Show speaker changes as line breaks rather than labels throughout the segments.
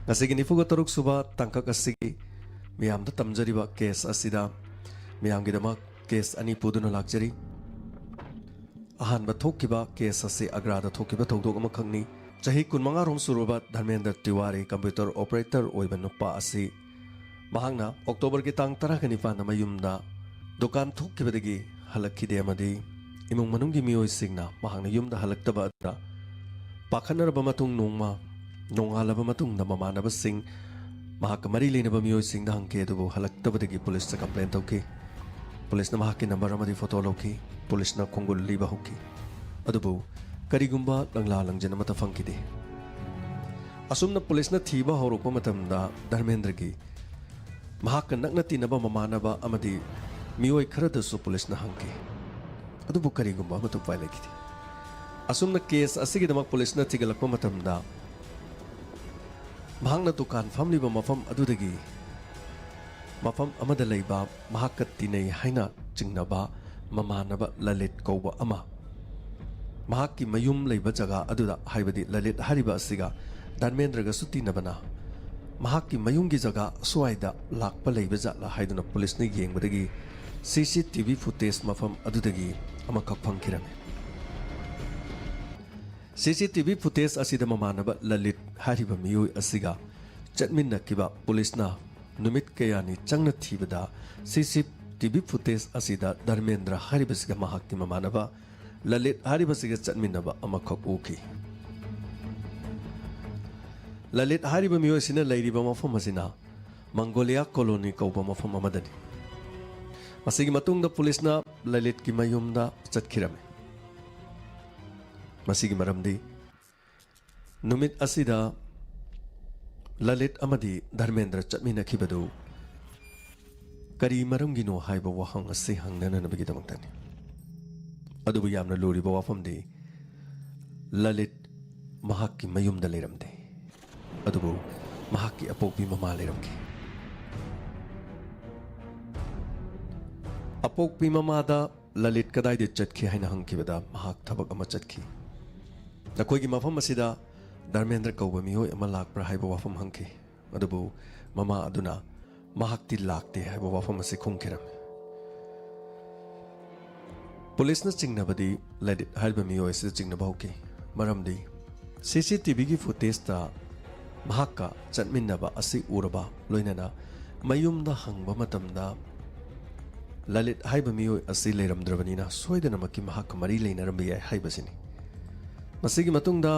ꯉꯁꯤꯒꯤ 94 ꯁꯨꯕ ꯇꯥꯡꯀꯛ ꯑꯁꯤꯒꯤ ꯃꯤꯌꯥꯝꯗ ꯇꯝꯖꯔꯤꯕ ꯀꯦꯁ ꯑꯁꯤꯗ ꯃꯤꯌꯥꯝꯒꯤꯗꯃꯛ ꯀꯦꯁ ꯑꯅꯤ ꯄꯨꯗꯨꯅ ꯂꯥꯛꯆꯔꯤ꯫ ꯑꯍꯥꯟꯕ ꯊꯣꯛꯈꯤꯕ ꯀꯦꯁ ꯑꯁꯤ ꯑꯒ꯭ꯔꯥꯗ ꯊꯣꯛꯈꯤꯕ ꯊꯧꯗꯣꯛ ꯑꯃꯈꯛꯅꯤ꯫ ꯆꯍꯤ 25 ꯔꯣꯝ ꯁꯨꯔꯕ ꯙꯔꯃꯦꯟꯗ꯭ꯔ ꯇꯤꯋꯥꯔꯤ ꯀꯝꯄ꯭ꯌꯨꯇꯔ ꯑꯣꯄꯔꯦꯇꯔ ꯑꯣꯏꯕ ꯅꯨꯄꯥ ꯑꯁꯤ ꯃꯍꯥꯛꯅ ꯑꯣꯛꯇꯣꯕꯔꯒꯤ ꯇꯥꯡ 19ꯗ ꯃꯌꯨꯝꯗ ꯗꯨꯀꯥꯟ ꯊꯣꯛꯈꯤꯕꯗꯒꯤ ꯍꯜꯂꯛꯈꯤꯗꯦ ꯑꯃꯗꯤ ꯏꯃꯨꯡ ꯃꯅꯨꯡꯒꯤ ꯃꯤꯑꯣꯏꯁꯤꯡꯅ ꯃꯍꯥꯛꯅ ꯌꯨꯝꯗ ꯍꯜꯂꯛꯇꯕ ꯑꯗꯨꯗ ꯄꯥꯈꯠꯅꯔꯕ ꯃꯇꯨꯡ ꯅꯣꯡꯃ ꯅꯣꯡꯉꯥꯜꯂꯕ ꯃꯇꯨꯡꯗ ꯃꯃꯥꯟꯅꯕꯁꯤꯡ ꯃꯍꯥꯛꯀ ꯃꯔꯤ ꯂꯩꯅꯕ ꯃꯤꯑꯣꯏꯁꯤꯡꯗ ꯍꯪꯈꯤ ꯑꯗꯨꯕꯨ ꯍꯜꯂꯛꯇꯕꯗꯒꯤ ꯄꯨꯂꯤꯁꯇ ꯀꯝꯄ꯭ꯂꯦꯟ ꯇꯧꯈꯤ꯫ ꯄꯨꯂꯤꯁꯅ ꯃꯍꯥꯛꯀꯤ ꯅꯝꯕꯔ ꯑꯃꯗꯤ ꯐꯣꯇꯣ ꯂꯧꯈꯤ꯫ ꯄꯨꯂꯤꯁꯅ ꯈꯣꯡꯒꯨꯜ ꯂꯤꯕ ꯍꯧꯈꯤ ꯑꯗꯨꯕꯨ ꯀꯔꯤꯒꯨꯝꯕ ꯂꯪꯂꯥ ꯂꯪꯖꯟ ꯑꯃꯠꯇ ꯐꯪꯈꯤꯗꯦ꯫ ꯑꯁꯨꯝꯅ ꯄꯨꯂꯤꯁꯅ ꯊꯤꯕ ꯍꯧꯔꯛꯄ ꯃꯇꯝꯗ ꯙꯔꯃꯦꯟꯗ꯭ꯔꯒꯤ ꯃꯍꯥꯛꯀ ꯅꯛꯅ ꯇꯤꯟꯅꯕ ꯃꯃꯥꯟꯅꯕ ꯑꯃꯗꯤ ꯃꯤꯑꯣꯏ ꯈꯔꯗꯁꯨ ꯄꯨꯂꯤꯁꯅ ꯍꯪꯈꯤ ꯑꯗꯨꯕꯨ ꯀꯔꯤꯒꯨꯝꯕ ꯑꯃꯠꯇ ꯎꯄꯥꯏ ꯂꯩꯈꯤꯗꯦ꯫ ꯑꯁꯨꯝꯅ ꯀꯦꯁ ꯑꯁꯤꯒꯤꯗꯃꯛ ꯄꯨꯂꯤꯁꯅ ꯊꯤꯒꯠꯂꯛꯄ ꯃꯇꯝꯗ ꯃꯍꯥꯛꯅ ꯗꯨꯀꯥꯟ ꯐꯝꯂꯤꯕ ꯃꯐꯝ ꯑꯗꯨꯗꯒꯤ ꯃꯐꯝ ꯑꯃꯗ ꯂꯩꯕ ꯃꯍꯥꯛꯀ ꯇꯤꯟꯅꯩ ꯍꯥꯏꯅ ꯆꯤꯡꯅꯕ ꯃꯃꯥꯟꯅꯕ ꯂꯂꯤꯠ ꯀꯧꯕ ꯑꯃ ꯃꯍꯥꯛꯀꯤ ꯃꯌꯨꯝ ꯂꯩꯕ ꯖꯒꯥ ꯑꯗꯨꯗ ꯍꯥꯏꯕꯗꯤ ꯂꯂꯤꯠ ꯍꯥꯏꯔꯤꯕ ꯑꯁꯤꯒ ꯙꯔꯃꯦꯟꯗ꯭ꯔꯒꯁꯨ ꯇꯤꯟꯅꯕꯅ ꯃꯍꯥꯛꯀꯤ ꯃꯌꯨꯝꯒꯤ ꯖꯒꯥ ꯑꯁ꯭ꯋꯥꯏꯗ ꯂꯥꯛꯄ ꯂꯩꯕ ꯖꯥꯠꯂ ꯍꯥꯏꯗꯨꯅ ꯄꯨꯂꯤꯁꯅ ꯌꯦꯡꯕꯗꯒꯤ CCTV ꯐꯨꯇꯦꯖ ꯃꯐꯝ ꯑꯗꯨꯗꯒꯤ ꯑꯃꯈꯛ ꯐꯪꯈꯤꯔꯝꯃꯤ꯫ CCTV ꯐꯨꯇꯦꯖ ꯑꯁꯤꯗ ꯃꯃꯥꯟꯅꯕ ꯂꯂꯤꯠ ꯍꯥꯏꯔꯤꯕ ꯃꯤꯑꯣꯏ ꯑꯁꯤꯒ ꯆꯠꯃꯤꯟꯅꯈꯤꯕ ꯄꯨꯂꯤꯁꯅ ꯅꯨꯃꯤꯠ ꯀꯌꯥꯅꯤ ꯆꯪꯅ ꯊꯤꯕꯗ CCTV ꯐꯨꯇꯦꯖ ꯑꯁꯤꯗ ꯙꯔꯃꯦꯟꯗ꯭ꯔ ꯍꯥꯏꯔꯤꯕꯁꯤꯒ ꯃꯍꯥꯛꯀꯤ ꯃꯃꯥꯟꯅꯕ ꯂꯂꯤꯠ ꯍꯥꯏꯔꯤꯕꯁꯤꯒ ꯆꯠꯃꯤꯟꯅꯕ ꯑꯃꯈꯛ ꯎꯈꯤ꯫ ꯂꯂꯤꯠ ꯍꯥꯏꯔꯤꯕ ꯃꯤꯑꯣꯏꯁꯤꯅ ꯂꯩꯔꯤꯕ ꯃꯐꯝ ꯑꯁꯤꯅ ꯃꯪꯒꯣꯂꯤꯌꯥ ꯀꯣꯂꯣꯅꯤ ꯀꯧꯕ ꯃꯐꯝ ꯑꯃꯗꯅꯤ꯫ ꯃꯁꯤꯒꯤ ꯃꯇꯨꯡꯗ ꯄꯨꯂꯤꯁꯅ ꯂꯂꯤꯠꯀꯤ ꯃꯌꯨꯝꯗ ꯆꯠꯈꯤꯔꯝꯃꯤ꯫ ꯃꯁꯤꯒꯤ ꯃꯔꯝꯗꯤ ꯅꯨꯃꯤꯠ ꯑꯁꯤꯗ ꯂꯂꯤꯠ ꯑꯃꯗꯤ ꯙꯔꯃꯦꯟꯗ꯭ꯔ ꯆꯠꯃꯤꯟꯅꯈꯤꯕꯗꯨ ꯀꯔꯤ ꯃꯔꯝꯒꯤꯅꯣ ꯍꯥꯏꯕ ꯋꯥꯍꯪ ꯑꯁꯤ ꯍꯪꯅꯅꯕꯒꯤꯗꯃꯛꯇꯅꯤ꯫ ꯑꯗꯨꯕꯨ ꯌꯥꯝꯅ ꯂꯨꯔꯤꯕ ꯋꯥꯐꯝꯗꯤ ꯂꯂꯤꯠ ꯃꯍꯥꯛꯀꯤ ꯃꯌꯨꯝꯗ ꯂꯩꯔꯝꯗꯦ ꯑꯗꯨꯕꯨ ꯃꯍꯥꯛꯀꯤ ꯑꯄꯣꯛꯄꯤ ꯃꯃꯥ ꯂꯩꯔꯝꯈꯤ꯫ ꯑꯄꯣꯛꯄꯤ ꯃꯃꯥꯗ ꯂꯂꯤꯠ ꯀꯗꯥꯏꯗ ꯆꯠꯈꯤ ꯍꯥꯏꯅ ꯍꯪꯈꯤꯕꯗ ꯃꯍꯥꯛ ꯊꯕꯛ ꯑꯃ ꯆꯠꯈꯤ꯫ ꯅꯈꯣꯏꯒꯤ ꯃꯐꯝ ꯑꯁꯤꯗ ꯙꯔꯃꯦꯟꯗ꯭ꯔ ꯀꯧꯕ ꯃꯤꯑꯣꯏ ꯑꯃ ꯂꯥꯛꯄ꯭ꯔꯥ ꯍꯥꯏꯕ ꯋꯥꯐꯝ ꯍꯪꯈꯤ ꯑꯗꯨꯕꯨ ꯃꯃꯥ ꯑꯗꯨꯅ ꯃꯍꯥꯛꯇꯤ ꯂꯥꯛꯇꯦ ꯍꯥꯏꯕ ꯋꯥꯐꯝ ꯑꯁꯤ ꯈꯨꯝꯈꯤꯔꯝꯃꯤ꯫ ꯄꯨꯂꯤꯁꯅ ꯆꯤꯡꯅꯕꯗꯤ ꯂꯂꯤꯠ ꯍꯥꯏꯔꯤꯕ ꯃꯤꯑꯣꯏ ꯑꯁꯤꯗ ꯆꯤꯡꯅꯕ ꯍꯧꯈꯤ ꯃꯔꯝꯗꯤ CCTVꯒꯤ ꯐꯨꯇꯦꯖꯇ ꯃꯍꯥꯛꯀ ꯆꯠꯃꯤꯟꯅꯕ ꯑꯁꯤ ꯎꯔꯕ ꯂꯣꯏꯅꯅ ꯃꯌꯨꯝꯗ ꯍꯪꯕ ꯃꯇꯝꯗ ꯂꯂꯤꯠ ꯍꯥꯏꯕ ꯃꯤꯑꯣꯏ ꯑꯁꯤ ꯂꯩꯔꯝꯗ꯭ꯔꯕꯅꯤꯅ ꯁꯣꯏꯗꯅꯃꯛꯀꯤ ꯃꯍꯥꯛꯀ ꯃꯔꯤ ꯂꯩꯅꯔꯝꯕ ꯌꯥꯏ ꯍꯥꯏꯕꯁꯤꯅꯤ꯫ ꯃꯁꯤꯒꯤ ꯃꯇꯨꯡꯗ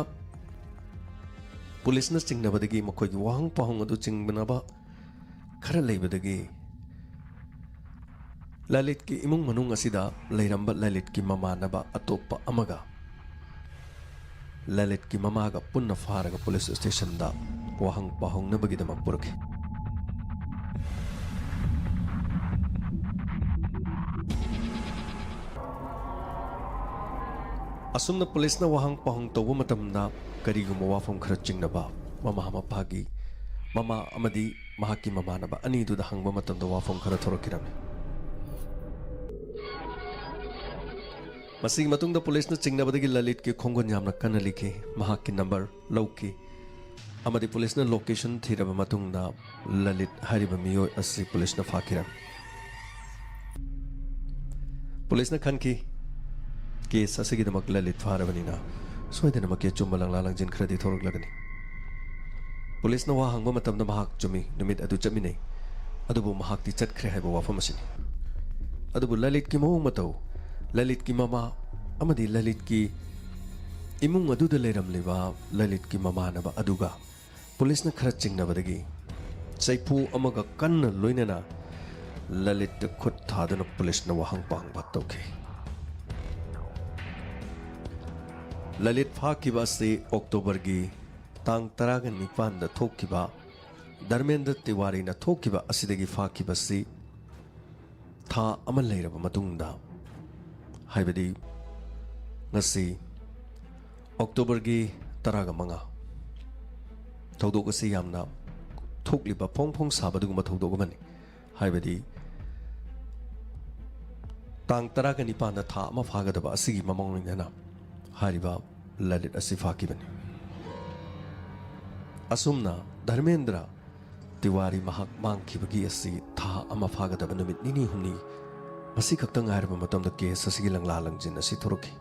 ꯄꯨꯂꯤꯁꯅ ꯆꯤꯡꯅꯕꯗꯒꯤ ꯃꯈꯣꯏꯒꯤ ꯋꯥꯍꯪ ꯄꯥꯎꯍꯪ ꯑꯗꯨ ꯆꯤꯡꯅꯕ ꯈꯔ ꯂꯩꯕꯗꯒꯤ ꯂꯂꯤꯠꯀꯤ ꯏꯃꯨꯡ ꯃꯅꯨꯡ ꯑꯁꯤꯗ ꯂꯩꯔꯝꯕ ꯂꯂꯤꯠꯀꯤ ꯃꯃꯥꯟꯅꯕ ꯑꯇꯣꯞꯄ ꯑꯃꯒ ꯂꯂꯤꯠꯀꯤ ꯃꯃꯥꯒ ꯄꯨꯟꯅ ꯐꯥꯔꯒ ꯄꯨꯂꯤꯁ ꯁ꯭ꯇꯦꯁꯟꯗ ꯋꯥꯍꯪ ꯄꯥꯎꯍꯪꯅꯕꯒꯤꯗꯃꯛ ꯄꯨꯔꯛꯈꯤ꯫ ꯑꯁꯨꯝꯅ ꯄꯨꯂꯤꯁꯅ ꯋꯥꯍꯪ ꯄꯥꯎꯍꯪ ꯇꯧꯕ ꯃꯇꯝꯗ ꯀꯔꯤꯒꯨꯝꯕ ꯋꯥꯐꯝ ꯈꯔ ꯆꯤꯡꯅꯕ ꯃꯃꯥ ꯃꯄꯥꯒꯤ ꯃꯃꯥ ꯑꯃꯗꯤ ꯃꯍꯥꯛꯀꯤ ꯃꯃꯥꯟꯅꯕ ꯑꯅꯤꯗꯨꯗ ꯍꯪꯕ ꯃꯇꯝꯗ ꯋꯥꯐꯝ ꯈꯔ ꯊꯣꯔꯛꯈꯤꯔꯝꯃꯤ꯫ ꯃꯁꯤꯒꯤ ꯃꯇꯨꯡꯗ ꯄꯨꯂꯤꯁꯅ ꯆꯤꯡꯅꯕꯗꯒꯤ ꯂꯂꯤꯠꯀꯤ ꯈꯣꯡꯒꯨꯟ ꯌꯥꯝꯅ ꯀꯟꯅ ꯂꯤꯈꯤ ꯃꯍꯥꯛꯀꯤ ꯅꯝꯕꯔ ꯂꯧꯈꯤ ꯑꯃꯗꯤ ꯄꯨꯂꯤꯁꯅ ꯂꯣꯀꯦꯁꯟ ꯊꯤꯔꯕ ꯃꯇꯨꯡꯗ ꯂꯂꯤꯠ ꯍꯥꯏꯔꯤꯕ ꯃꯤꯑꯣꯏ ꯑꯁꯤ ꯄꯨꯂꯤꯁꯅ ꯐꯥꯈꯤꯔꯝꯃꯤ꯫ ꯄꯨꯂꯤꯁꯅ ꯈꯟꯈꯤ ꯀꯦꯁ ꯑꯁꯤꯒꯤꯗꯃꯛ ꯂꯂꯤꯠ ꯐꯥꯔꯕꯅꯤꯅ ꯁꯣꯏꯗꯅꯃꯛꯀꯤ ꯑꯆꯨꯝꯕ ꯂꯪꯂꯥ ꯂꯪꯖꯤꯟ ꯈꯔꯗꯤ ꯊꯣꯔꯛꯂꯒꯅꯤ꯫ ꯄꯨꯂꯤꯁꯅ ꯋꯥ ꯍꯪꯕ ꯃꯇꯝꯗ ꯃꯍꯥꯛ ꯆꯨꯝꯃꯤ ꯅꯨꯃꯤꯠ ꯑꯗꯨ ꯆꯠꯃꯤꯟꯅꯩ ꯑꯗꯨꯕꯨ ꯃꯍꯥꯛꯇꯤ ꯆꯠꯈ꯭ꯔꯦ ꯍꯥꯏꯕ ꯋꯥꯐꯝ ꯑꯁꯤꯅꯤ꯫ ꯑꯗꯨꯕꯨ ꯂꯂꯤꯠꯀꯤ ꯃꯑꯣꯡ ꯃꯇꯧ ꯂꯂꯤꯠꯀꯤ ꯃꯃꯥ ꯑꯃꯗꯤ ꯂꯂꯤꯠꯀꯤ ꯏꯃꯨꯡ ꯑꯗꯨꯗ ꯂꯩꯔꯝꯂꯤꯕ ꯂꯂꯤꯠꯀꯤ ꯃꯃꯥꯟꯅꯕ ꯑꯗꯨꯒ ꯄꯨꯂꯤꯁꯅ ꯈꯔ ꯆꯤꯡꯅꯕꯗꯒꯤ ꯆꯩꯐꯨ ꯑꯃꯒ ꯀꯟꯅ ꯂꯣꯏꯅꯅ ꯂꯂꯤꯠꯇ ꯈꯨꯠ ꯊꯥꯗꯨꯅ ꯄꯨꯂꯤꯁꯅ ꯋꯥꯍꯪ ꯄꯥꯎꯍꯪ ꯇꯧꯈꯤ꯫ ꯂꯂꯤꯠ ꯐꯥꯈꯤꯕ ꯑꯁꯤ ꯑꯣꯛꯇꯣꯕꯔꯒꯤ ꯇꯥꯡ 19ꯗ ꯊꯣꯛꯈꯤꯕ ꯙꯔꯃꯦꯟꯗ꯭ꯔ ꯇꯤꯋꯥꯔꯤꯅ ꯊꯣꯛꯈꯤꯕ ꯑꯁꯤꯗꯒꯤ ꯐꯥꯈꯤꯕꯁꯤ ꯊꯥ ꯑꯃ ꯂꯩꯔꯕ ꯃꯇꯨꯡꯗ ꯍꯥꯏꯕꯗꯤ ꯉꯁꯤ ꯑꯣꯛꯇꯣꯕꯔꯒꯤ 15 ꯊꯧꯗꯣꯛ ꯑꯁꯤ ꯌꯥꯝꯅ ꯊꯣꯛꯂꯤꯕ ꯐꯣꯡ ꯐꯣꯡ ꯁꯥꯕ ꯑꯗꯨꯒꯨꯝꯕ ꯊꯧꯗꯣꯛ ꯑꯃꯅꯤ ꯍꯥꯏꯕꯗꯤ ꯇꯥꯡ 19ꯗ ꯊꯥ ꯑꯃ ꯐꯥꯒꯗꯕ ꯑꯁꯤꯒꯤ ꯃꯃꯥꯡ ꯍꯥꯏꯔꯤꯕ ꯂꯂꯤꯠ ꯑꯁꯤ ꯐꯥꯈꯤꯕꯅꯤ꯫ असुमना धर्मेंद्र तिवारी महाक मांगखिबगी असि था अमा फागदब नुमित निनी हुमनी मसी खक्तंग हायरब मतम द केस असि लंगला लंजिन असि थोरकी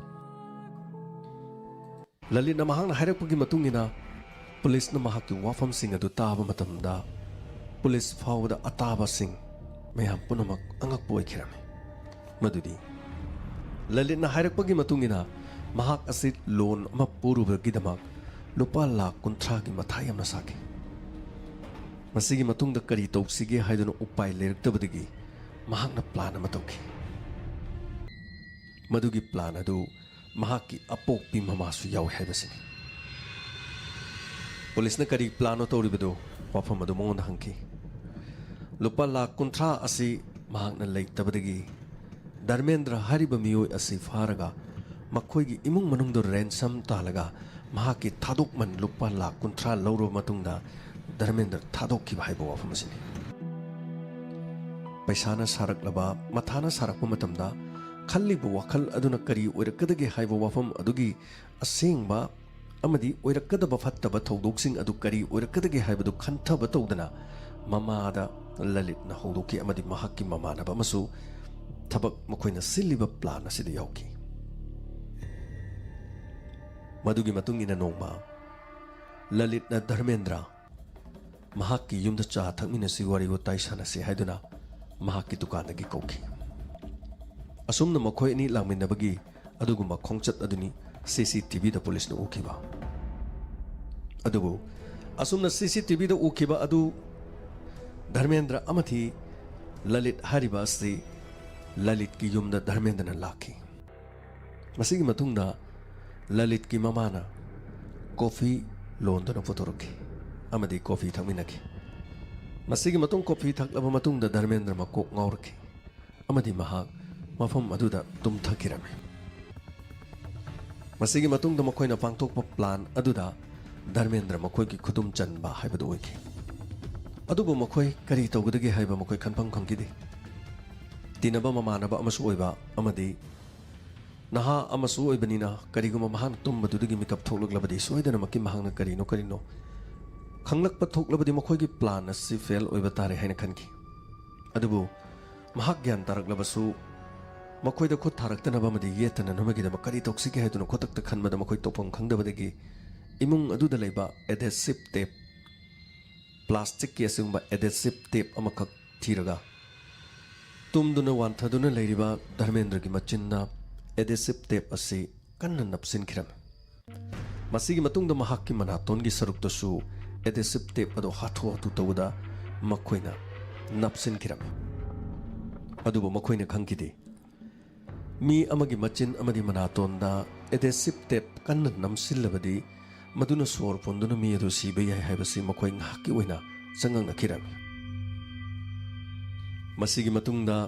ललित महांग हायरपगी मतुंगिना पुलिस न महाक की वाफम सिंह अदु ताब मतमदा पुलिस फावदा अताबा सिंह मैम पुनमक अंगक पोय खिरमे मदुदी ललित न हायरपगी मतुंगिना महाक असि लोन अमा पुरुबगिदमक लुपा लाख 30 की मथाई अमना साके मसीगी मतुंग द करी तौसिगे हायदुन उपाय लेरक्तबदगी महाकना प्लान अमा तौखि मदुगी प्लान अदु महाकी अपोक्पी ममासु यावे हायबसिनी पुलिस ने करी प्लानो तौरिबदो वाफम अदु मोंद हंकी लुपा लाख 30 असि महाकना लेतबदगी धर्मेंद्र हारिब मियोय असि फारगा मखोयगी इमुंग मनुंग दो रेंसम तालगा महाकी थादोकमन लुपा लाख 30 लौरो मतुंगदा धर्मेंद्र थादोक की भाई बाबा फमसिनी पैसाना सारकलबा मथाना सारकप मतमदा खल्लिबो वखल अदुना करी ओइरकदगे हाइबो वाफम अदुगी असेंगबा अमदी ओइरकदबा फत्तबा थौदोकसिंग अदु करी ओइरकदगे हाइबदु खंथबा तौदना ममादा ललितना हौदोकी अमदी महाकी ममानबा मसु थबक मखोइना सिल्लिबा प्लान असिदा यावकी मदुगी मतुंगिना नोंमा ललितना धर्मेंद्र महाकी युमदा चा थकमिनसी वारिगो ताइसानसी हाइदुना महाकी दुकानदगी कौखि असुमना मखोय नि लांमिनबगी अदुगुमा खोंचत अदुनी CCTV दा पुलिस न उखिबा अदुबु असुमना CCTV दा उखिबा अदु धर्मेंद्र अमथि ललित हारिबा असि ललित की युमदा धर्मेंद्र न लाखि मसिगी मतुंगदा ललित की ममाना कॉफी लोंदना पुथोरखि अमदी कॉफी थकमिनखि मसिगी मतुंग कॉफी थकलब मतुंगदा धर्मेंद्र मकोक ngawrखि अमदी महाक मफम अदुदा तुमथखिरमे मसिगी मतुंगदा मखोयना पांगथोकपा प्लान अदुदा धर्मेंद्र मखोय की खुदुम चनबा हाइबदु ओइखि अदुबु मखोय करी तौगदगे हाइबा मखोय खनफम खंगिदे तिनबा ममानबा अमसु ओइबा अमदी नहा अमसु ओइबनिना करीगुमा महान तुमबदुदगी मिकअप थोकलगलबदी सोइदना मकि महांगना करिनो खंगलकपा थोकलबदी मखोयगी प्लान असि फेल ओइबा तारे हाइना खनखि अदुबु महाक ज्ञान तारकलबसु मखोयदा खुद थारक्तनबा मदि येतना नमगिदमा करी तौक्सिगे हाइदुना खोतक्ता खनबदा मखोय तोपम खंगदबदगी इमुंग अदुदा लेबा एडेसिव टेप प्लास्टिक के असुंबा एडेसिव टेप अमखक थीरगा तुमदुना वानथदुना लेरिबा धर्मेंद्र की मचिन्ना एडेसिव टेप असि कन्ना नपसिनखिरम मसिगी मतुंगदा महाक्की मनातोनगी सरुक्तसु एडेसिव टेप अदो हाथो तौदा मखोयना नपसिनखिरम अदुबु मखोयना खंगिदे मी अमगी मचिन अमदी मनातोंदा एडेसिव टेप कन्ना नमसिल्लबदी मदुना सोर पोंदुना मी अदु सिबे याय हाइबसि मखोय ngahki oina changang khiram masigi matungda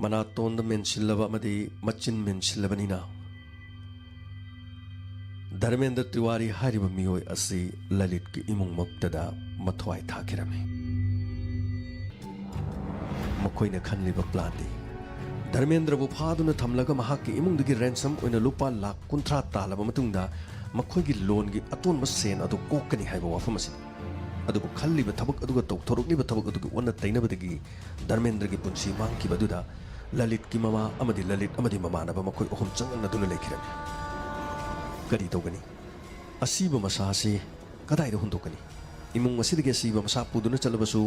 manatonda mensilaba amadi machin mensilabanina Dharmendra Tiwari Harib मियोय असि ललित की इमुंग मक्तदा मथवाय थाखिरमे मखोयना खनलिबा प्लानदी धर्मेंद्र बु फादुना थमलगा महाकी इमुंगदगी रैंसम ओइना लुपा लाख 30 तालबा मतुंगदा मखोयगी लोनगी अतोनबा सेन अदु कोकनी हाइबा वाफमसि अदुबु खल्लिबा थबक अदुगा तौथोरकलिबा थबक अदुगी ओन्ना तैनबदगी धर्मेंद्र की पुंसी मांगखिबदुदा ललित की ममा अमदी ललित अमदी ममानबा मखोय अहुम चंगन दुना लेखिरमे करी तौगनी असीबा मसासे कदाइदा हुंदोकनी इमुंग असिदगी असीबा मसा पुदुना चलबसु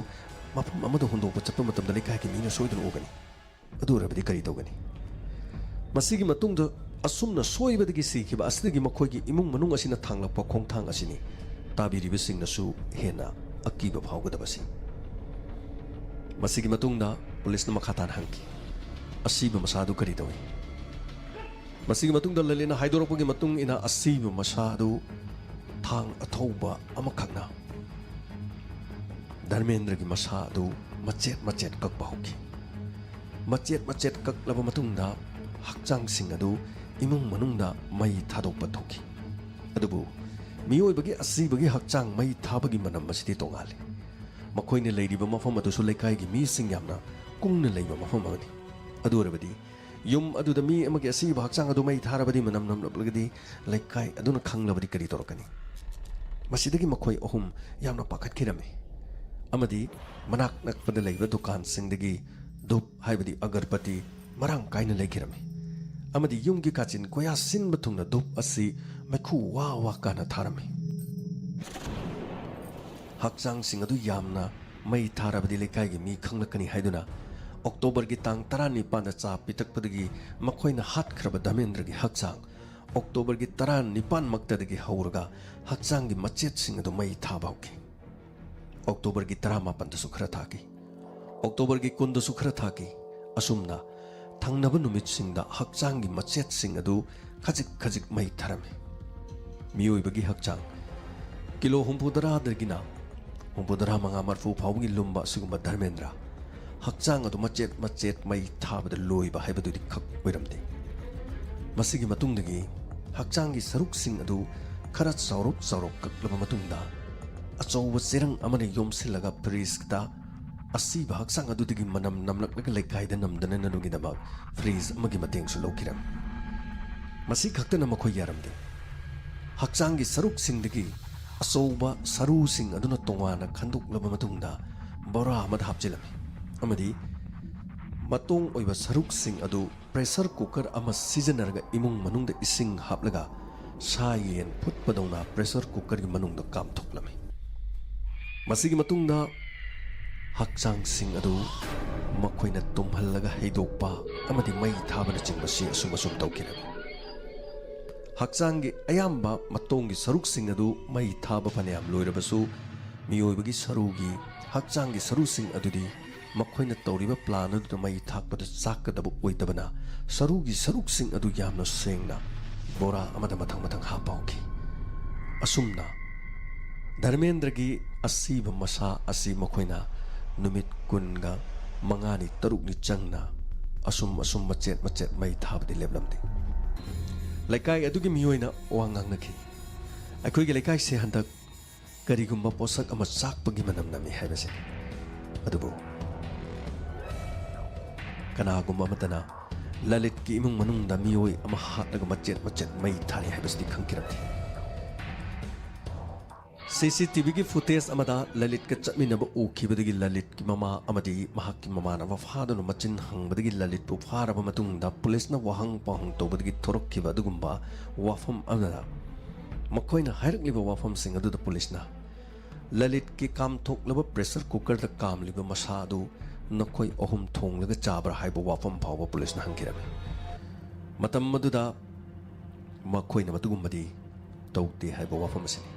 मफम अमदा हुंदोकपा चप्पा मतमदा लेखायकी मीना सोइदुना उगनी अदुरबदी करी तौगनी मसिगी मतुंगदा असुमना सोइबदगी सिखिबा असिदगी मखोयगी इमुंग मनुंग असिना थांगलपा खोंगथांग असिनी ताबिरिबसिंगनसु हेना अकीबा फावगदबसि मसिगी मतुंगदा पुलिसना मखातान हंकी असीबा मसादु करी तौई मसिगी मतुंगदा ललिना हाइदोरकपगी मतुंग इना असीबा मसादु थांग अथौबा अमखकना धर्मेंद्र की मसादु मचेत मचेत कक्पा होकी मचेत मचेत कक्लबा मतुंगदा हक्चांग सिंग अदु इमुंग मनुंगदा मई थादोकपा थोकी अदुबु मियोइबगी असीबगी हक्चांग मई थाबगी मनम मसिदि तोंगाले मखोयने लेरिबा मफम अदुसु लेखाइगी मी सिंग यामना कुंगना लेबा मफम अमनि अदुरबदी युम अदुदा मी अमगी असीबा हक्चांग अदु मई थारबदी मनम नमलबगदी लेखाइ अदुना खंगलबदी करी तोरकनी ꯃꯁꯤꯗꯒꯤ ꯃꯈꯣꯏ ꯑꯍꯨꯝ ꯌꯥꯝꯅ ꯄꯥꯈꯠꯈꯤꯔꯝꯃꯤ ꯑꯃꯗꯤ ꯃꯅꯥꯛ ꯅꯛꯄꯗ ꯂꯩꯕ ꯗꯨꯀꯥꯟꯁꯤꯡꯗꯒꯤ ꯙꯨꯞ ꯍꯥꯏꯕꯗꯤ ꯑꯒꯔꯕꯇꯤ ꯃꯔꯥꯡ ꯀꯥꯏꯅ ꯂꯩꯈꯤꯔꯝꯃꯤ ꯑꯃꯗꯤ ꯌꯨꯝꯒꯤ ꯀꯥꯆꯤꯟ ꯀꯣꯌꯥ ꯁꯤꯟꯕ ꯊꯨꯡꯅ ꯙꯨꯞ ꯑꯁꯤ ꯃꯩꯈꯨ ꯋꯥ ꯋꯥ ꯀꯥꯅ ꯊꯥꯔꯝꯃꯤ ꯍꯛꯆꯥꯡꯁꯤꯡ ꯑꯗꯨ ꯌꯥꯝꯅ ꯃꯩ ꯊꯥꯔꯕꯗꯤ ꯂꯩꯀꯥꯏꯒꯤ ꯃꯤ ꯈꯪꯂꯛꯀꯅꯤ ꯍꯥꯏꯗꯨꯅ ꯑꯣꯛꯇꯣꯕꯔꯒꯤ ꯇꯥꯡ 19ꯗ ꯆꯥ ꯄꯤꯊꯛꯄꯗꯒꯤ ꯃꯈꯣꯏꯅ ꯍꯥꯠꯈ꯭ꯔꯕ ꯙꯔꯃꯦꯟꯗ꯭ꯔꯒꯤ ꯍꯛꯆꯥꯡ ꯑꯣꯛꯇꯣꯕꯔꯒꯤ 19ꯃꯛꯇꯗꯒꯤ ꯍꯧꯔꯒ ꯍꯛꯆꯥꯡꯒꯤ ꯃꯆꯦꯠꯁꯤꯡ ꯑꯗꯨ ꯃꯩ ꯊꯥꯕ ꯍꯧꯈꯤ ꯑꯣꯛꯇꯣꯕꯔꯒꯤ 18ꯗꯁꯨ ꯈꯔ ꯊꯥꯈꯤ ꯑꯣꯛꯇꯣꯕꯔꯒꯤ 20ꯗꯁꯨꯈꯔ ꯊꯥꯈꯤ ꯑꯁꯨꯝꯅ ꯊꯪꯅꯕ ꯅꯨꯃꯤꯠꯁꯤꯡꯗ ꯍꯛꯆꯥꯡꯒꯤ ꯃꯆꯦꯠꯁꯤꯡ ꯑꯗꯨ ꯈꯖꯤꯛ ꯈꯖꯤꯛ ꯃꯩ ꯊꯥꯔꯝꯃꯤ ꯃꯤꯑꯣꯏꯕꯒꯤ ꯍꯛꯆꯥꯡ ꯀꯤꯂꯣ 70-dagina 70-50 ꯐꯥꯎꯕꯒꯤ ꯂꯨꯝꯕ ꯑꯁꯤꯒꯨꯝꯕ ꯙꯔꯃꯦꯟꯗ꯭ꯔ ꯍꯛꯆꯥꯡ ꯑꯗꯨ ꯃꯆꯦꯠ ꯃꯆꯦꯠ ꯃꯩ ꯊꯥꯕꯗ ꯂꯣꯏꯕ ꯍꯥꯏꯕꯗꯨꯗꯤ ꯈꯛ ꯑꯣꯏꯔꯝꯗꯦ ꯃꯁꯤꯒꯤ ꯃꯇꯨꯡꯗꯒꯤ ꯍꯛꯆꯥꯡꯒꯤ ꯁꯔꯨꯛꯁꯤꯡ ꯑꯗꯨ ꯈꯔ ꯆꯥꯎꯔꯞ ꯀꯛꯂꯕ ꯃꯇꯨꯡꯗ ꯑꯆꯧꯕ ꯆꯦꯔꯪ ꯑꯃꯅ ꯌꯣꯝꯁꯤꯜꯂꯒ ꯐ꯭ꯔꯤꯖꯇ ꯑꯁꯤꯕ ꯍꯛꯆꯥꯡ ꯑꯗꯨꯗꯒꯤ ꯃꯅꯝ ꯅꯝꯂꯛꯂꯒ ꯂꯩꯀꯥꯏꯗ ꯅꯝꯗꯅꯅꯕꯒꯤꯗꯃꯛ ꯐ꯭ꯔꯤꯖ ꯑꯃꯒꯤ ꯃꯇꯦꯡꯁꯨ ꯂꯧꯈꯤꯔꯝꯃꯤ ꯃꯁꯤ ꯈꯛꯇꯅ ꯃꯈꯣꯏ ꯌꯥꯔꯝꯗꯦ ꯍꯛꯆꯥꯡꯒꯤ ꯁꯔꯨꯛꯁꯤꯡꯗꯒꯤ ꯑꯆꯧꯕ ꯁꯔꯨꯁꯤꯡ ꯑꯗꯨꯅ ꯇꯣꯉꯥꯟꯅ ꯈꯟꯗꯣꯛꯂꯕ ꯃꯇꯨꯡꯗ ꯕꯣꯔꯥ ꯑꯃꯗ ꯍꯥꯞꯆꯤꯜꯂꯝꯃꯤ ꯑꯃꯗꯤ ꯃꯇꯣꯡ ꯑꯣꯏꯕ ꯁꯔꯨꯛꯁꯤꯡ ꯑꯗꯨ ꯄ꯭ꯔꯦꯁꯔ ꯀꯨꯀꯔ ꯑꯃ ꯁꯤꯖꯤꯟꯅꯔꯒ ꯏꯃꯨꯡ ꯃꯅꯨꯡꯗ ꯏꯁꯤꯡ ꯍꯥꯞꯂꯒ ꯁꯥ ꯌꯦꯟ ꯐꯨꯠꯄꯗꯧꯅ ꯄ꯭ꯔꯦꯁꯔ ꯀꯨꯀꯔꯒꯤ ꯃꯅꯨꯡꯗ ꯀꯥꯝꯊꯣꯛꯂꯝꯃꯤ ꯃꯁꯤꯒꯤ ꯃꯇꯨꯡꯗ ꯍꯛꯆꯥꯡꯁꯤꯡ ꯑꯗꯨ ꯃꯈꯣꯏꯅ ꯇꯨꯝꯍꯜꯂꯒ ꯍꯩꯗꯣꯛꯄ ꯑꯃꯗꯤ ꯃꯩ ꯊꯥꯕꯅꯆꯤꯡꯕꯁꯤ ꯑꯁꯨꯝ ꯇꯧꯈꯤꯔꯝꯃꯤ ꯍꯛꯆꯥꯡꯒꯤ ꯑꯌꯥꯝꯕ ꯃꯇꯣꯡꯒꯤ ꯁꯔꯨꯛꯁꯤꯡ ꯑꯗꯨ ꯃꯩ ꯊꯥꯕ ꯐꯅꯌꯥꯝ ꯂꯣꯏꯔꯕꯁꯨ ꯃꯤꯑꯣꯏꯕꯒꯤ ꯁꯔꯨꯒꯤ ꯍꯛꯆꯥꯡꯒꯤ ꯁꯔꯨꯁꯤꯡ ꯑꯗꯨꯗꯤ ꯃꯈꯣꯏꯅ ꯇꯧꯔꯤꯕ ꯄ꯭ꯂꯥꯟ ꯑꯗꯨꯗ ꯃꯩ ꯊꯥꯛꯄꯗ ꯆꯥꯛꯀꯗꯕ ꯑꯣꯏꯗꯕꯅ ꯁꯔꯨꯒꯤ ꯁꯔꯨꯛꯁꯤꯡ ꯑꯗꯨ ꯌꯥꯝꯅ ꯁꯦꯡꯅ ꯕꯣꯔꯥ ꯑꯃꯗ ꯃꯊꯪ ꯃꯊꯪ ꯍꯥꯞꯄ ꯍꯧꯈꯤ ꯑꯁꯨꯝꯅ ꯙꯔꯃꯦꯟꯗ꯭ꯔꯒꯤ ꯑꯁꯤꯕ ꯃꯁꯥ ꯑꯁꯤ ꯃꯈꯣꯏꯅ ꯅꯨꯃꯤꯠ 15-6 ꯆꯪꯅ ꯑꯁꯨꯝ ꯃꯆꯦꯠ ꯃꯆꯦꯠ ꯃꯩ ꯊꯥꯕꯗꯤ ꯂꯦꯞꯂꯝꯗꯦ ꯂꯩꯀꯥꯏ ꯑꯗꯨꯒꯤ ꯃꯤꯑꯣꯏꯅ ꯋꯥ ꯉꯥꯡꯅꯈꯤ ꯑꯩꯈꯣꯏꯒꯤ ꯂꯩꯀꯥꯏꯁꯦ ꯍꯟꯗꯛ ꯀꯔꯤꯒꯨꯝꯕ ꯄꯣꯠꯁꯛ ꯑꯃ ꯆꯥꯛꯄꯒꯤ ꯃꯅꯝ ꯅꯝꯃꯤ ꯍꯥꯏꯕꯁꯦ ꯑꯗꯨꯕꯨ ꯀꯅꯥꯒꯨꯝꯕ ꯑꯃꯠꯇꯅ ꯂꯂꯤꯠꯀꯤ ꯏꯃꯨꯡ ꯃꯅꯨꯡꯗ ꯃꯤꯑꯣꯏ ꯑꯃ ꯍꯥꯠꯂꯒ ꯃꯆꯦꯠ ꯃꯆꯦꯠ ꯃꯩ ꯊꯥꯔꯤ ꯍꯥꯏꯕꯁꯤꯗꯤ ꯈꯪꯈꯤꯔꯝꯗꯦ CCTVꯒꯤ ꯐꯨꯇꯦꯖ ꯑꯃꯗ ꯂꯂꯤꯠꯀ ꯆꯠꯃꯤꯟꯅꯕ ꯎꯈꯤꯕꯗꯒꯤ ꯂꯂꯤꯠꯀꯤ ꯃꯃꯥ ꯑꯃꯗꯤ ꯃꯍꯥꯛꯀꯤ ꯃꯃꯥꯟꯅꯕ ꯐꯥꯗꯨꯅ ꯃꯆꯤꯟ ꯍꯪꯕꯗꯒꯤ ꯂꯂꯤꯠꯄꯨ ꯐꯥꯔꯕ ꯃꯇꯨꯡꯗ ꯄꯨꯂꯤꯁꯅ ꯋꯥꯍꯪ ꯄꯥꯎꯍꯪ ꯇꯧꯕꯗꯒꯤ ꯊꯣꯔꯛꯈꯤꯕ ꯑꯗꯨꯒꯨꯝꯕ ꯋꯥꯐꯝ ꯑꯃꯗ ꯃꯈꯣꯏꯅ ꯍꯥꯏꯔꯛꯂꯤꯕ ꯋꯥꯐꯝꯁꯤꯡ ꯑꯗꯨꯗ ꯄꯨꯂꯤꯁꯅ ꯂꯂꯤꯠꯀꯤ ꯀꯥꯝꯊꯣꯛꯂꯕ ꯄ꯭ꯔꯦꯁꯔ ꯀꯨꯀꯔꯗ ꯀꯥꯝꯂꯤꯕ ꯃꯁꯥ ꯑꯗꯨ ꯅꯈꯣꯏ ꯑꯍꯨꯝ ꯊꯣꯡꯂꯒ ꯆꯥꯕ꯭ꯔꯥ ꯍꯥꯏꯕ ꯋꯥꯐꯝ ꯐꯥꯎꯕ ꯄꯨꯂꯤꯁꯅ ꯍꯪꯈꯤꯔꯝꯃꯤ ꯃꯇꯝ ꯑꯗꯨꯗ ꯃꯈꯣꯏꯅ ꯃꯗꯨꯒꯨꯝꯕꯗꯤ ꯇꯧꯗꯦ ꯍꯥꯏꯕ ꯋꯥꯐꯝ ꯑꯁꯤꯅꯤ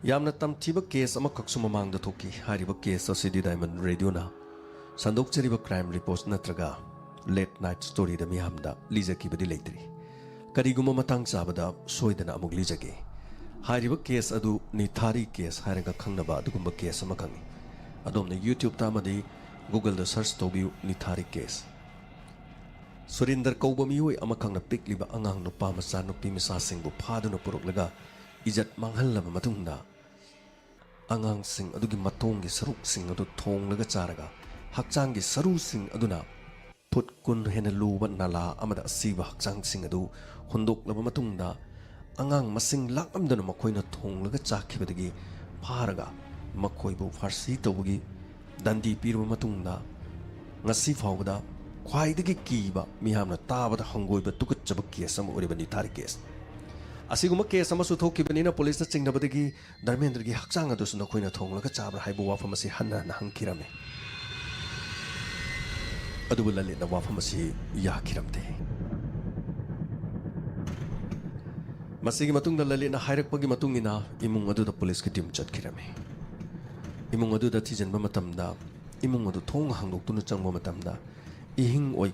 ꯌꯥꯝꯅ ꯇꯝꯊꯤꯕ ꯀꯦꯁ ꯑꯃꯈꯛꯁꯨ ꯃꯃꯥꯡꯗ ꯊꯣꯛꯈꯤ ꯍꯥꯏꯔꯤꯕ ꯀꯦꯁ ꯑꯁꯤꯗꯤ ꯗꯥꯏꯃꯟ ꯔꯦꯗꯤꯑꯣꯅ ꯁꯟꯗꯣꯛꯆꯔꯤꯕ ꯀ꯭ꯔꯥꯏꯝ ꯔꯤꯄꯣꯔꯠ ꯅꯠꯇ꯭ꯔꯒ ꯂꯦꯠ ꯅꯥꯏꯠ ꯁ꯭ꯇꯣꯔꯤꯗ ꯃꯤꯌꯥꯝꯗ ꯂꯤꯖꯈꯤꯕꯗꯤ ꯂꯩꯇ꯭ꯔꯤ ꯀꯔꯤꯒꯨꯝꯕ ꯃꯇꯥꯡ ꯆꯥꯕꯗ ꯁꯣꯏꯗꯅ ꯑꯃꯨꯛ ꯂꯤꯖꯒꯦ ꯍꯥꯏꯔꯤꯕ ꯀꯦꯁ ꯑꯗꯨ ꯅꯤꯊꯥꯔꯤ ꯀꯦꯁ ꯍꯥꯏꯔꯒ ꯈꯪꯅꯕ ꯑꯗꯨꯒꯨꯝꯕ ꯀꯦꯁ ꯑꯃꯈꯛꯅꯤ ꯑꯗꯣꯝꯅ ꯌꯨꯇ꯭ꯌꯨꯕꯇ ꯑꯃꯗꯤ ꯒꯨꯒꯜꯗ ꯁꯔꯆ ꯇꯧꯕꯤꯌꯨ ꯅꯤꯊꯥꯔꯤ ꯀꯦꯁ ꯁꯨꯔꯤꯟꯗꯔ ꯀꯧꯕ ꯃꯤꯑꯣꯏ ꯑꯃꯈꯛꯅ ꯄꯤꯛꯂꯤꯕ ꯑꯉꯥꯡ ꯅꯨꯄꯥ ꯃꯆꯥ ꯅꯨꯄꯤ ꯃꯆꯥꯁꯤꯡꯕꯨ ꯐꯥꯗꯨꯅ ꯄꯨꯔꯛꯂꯒ ꯏꯖꯠ ꯃꯥꯡꯍꯜꯂꯕ ꯃꯇꯨꯡꯗ ꯑꯉꯥꯡꯁꯤꯡ ꯑꯗꯨꯒꯤ ꯃꯇꯣꯡꯒꯤ ꯁꯔꯨꯛꯁꯤꯡ ꯑꯗꯨ ꯊꯣꯡꯂꯒ ꯆꯥꯔꯒ ꯍꯛꯆꯥꯡꯒꯤ ꯁꯔꯨꯁꯤꯡ ꯑꯗꯨꯅ ꯐꯨꯠ 10 ꯍꯦꯟꯅ ꯂꯨꯕ ꯅꯥꯂꯥ ꯑꯃꯗ ꯑꯁꯤꯕ ꯍꯛꯆꯥꯡꯁꯤꯡ ꯑꯗꯨ ꯍꯨꯟꯗꯣꯛꯂꯕ ꯃꯇꯨꯡꯗ ꯑꯉꯥꯡ ꯃꯁꯤꯡ ꯂꯥꯛꯂꯝꯗꯅ ꯃꯈꯣꯏꯅ ꯊꯣꯡꯂꯒ ꯆꯥꯈꯤꯕꯗꯒꯤ ꯐꯥꯔꯒ ꯃꯈꯣꯏꯕꯨ ꯐꯥꯔꯁꯤ ꯇꯧꯕꯒꯤ ꯗꯟꯗꯤ ꯄꯤꯔꯕ ꯃꯇꯨꯡꯗ ꯉꯁꯤ ꯐꯥꯎꯕꯗ ꯈ꯭ꯋꯥꯏꯗꯒꯤ ꯀꯤꯕ ꯃꯤꯌꯥꯝꯅ ꯇꯥꯕꯗ ꯍꯪꯒꯣꯏꯕ ꯇꯨꯀꯠꯆꯕ ꯀꯦꯁ ꯑꯃ ꯑꯣꯏꯔꯤꯕ ꯅꯤꯊꯥꯔꯤ ꯀꯦꯁ ꯑꯁꯤꯒꯨꯝꯕ ꯀꯦꯁ ꯑꯃꯁꯨ ꯊꯣꯛꯈꯤꯕꯅꯤꯅ ꯄꯨꯂꯤꯁꯅ ꯆꯤꯡꯅꯕꯗꯒꯤ ꯙꯔꯃꯦꯟꯗ꯭ꯔꯒꯤ ꯍꯛꯆꯥꯡ ꯑꯗꯨꯁꯨ ꯅꯈꯣꯏꯅ ꯊꯣꯡꯂꯒ ꯆꯥꯕ꯭ꯔꯥ ꯍꯥꯏꯕ ꯋꯥꯐꯝ ꯑꯁꯤ ꯍꯟꯅ ꯍꯟꯅ ꯍꯪꯈꯤꯔꯝꯃꯤ ꯑꯗꯨꯕꯨ ꯂꯂꯤꯠꯅ ꯋꯥꯐꯝ ꯑꯁꯤ ꯌꯥꯈꯤꯔꯝꯗꯦ ꯃꯁꯤꯒꯤ ꯃꯇꯨꯡꯗ ꯂꯂꯤꯠꯅ ꯍꯥꯏꯔꯛꯄꯒꯤ ꯃꯇꯨꯡ ꯏꯟꯅ ꯏꯃꯨꯡ ꯑꯗꯨꯗ ꯄꯨꯂꯤꯁꯀꯤ ꯇꯤꯝ ꯆꯠꯈꯤꯔꯝꯃꯤ ꯏꯃꯨꯡ ꯑꯗꯨꯗ ꯊꯤꯖꯤꯟꯕ ꯃꯇꯝꯗ ꯏꯃꯨꯡ ꯑꯗꯨ ꯊꯣꯡ ꯍꯥꯡꯗꯣꯛꯇꯨꯅ ꯆꯪꯕ ꯃꯇꯝꯗ इहिंग ओई